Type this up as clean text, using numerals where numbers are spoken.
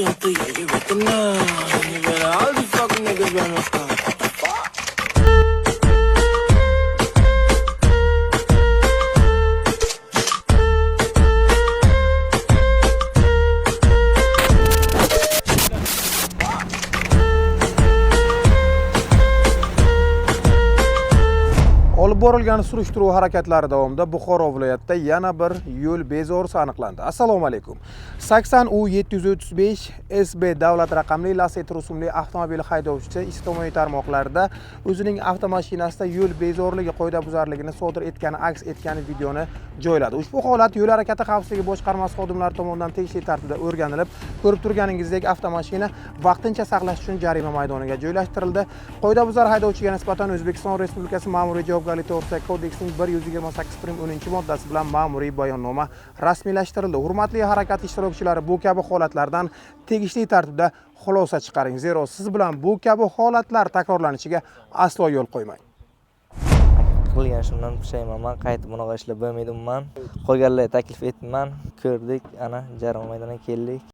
empty, yeah, you recognize. You better all these fucking niggas run us down. Olib borilgan surishtiruv harakatlari davomida Buxoro viloyatida yana bir yo'l bezorisi aniqlandi. Assalomu alaykum. 80U735 SB davlat raqamli Lacetti rusumli avtomobil haydovchisi ijtimoiy tarmoqlarda o'zining avtomashinasida yo'l bezorligi qoidabuzarligini sodir etgani aks etgan videoni joyladi. Ushbu holat yo'l harakati xavfsizligi boshqarmasi xodimlari tomonidan tegishli tartibda o'rganilib, ko'rib turganingizdek avtomashina vaqtincha saqlash uchun jarima maydoniga joylashtirildi. Qoidabuzar haydovchiga nisbatan O'zbekiston Respublikasi ma'muriy javobgarlik to'g'risidagi kodeksning 128-10 bilan ma'muriy bayonnoma rasmiylashtirildi. Hurmatli harakat ishtirokchilari, bu kabi holatlardan tegishli tartibda xulosa chiqaring. Zero siz bilan bu kabi holatlar takrorlanishiga aslo yo'l qo'ymang. Qilgan ishimdan pushaymonman, qaytib bunaqa ishlab bo'lmaydiman. Qolganlarga taklif etdim, ko'rdik, ana jarima maydoniga keldik.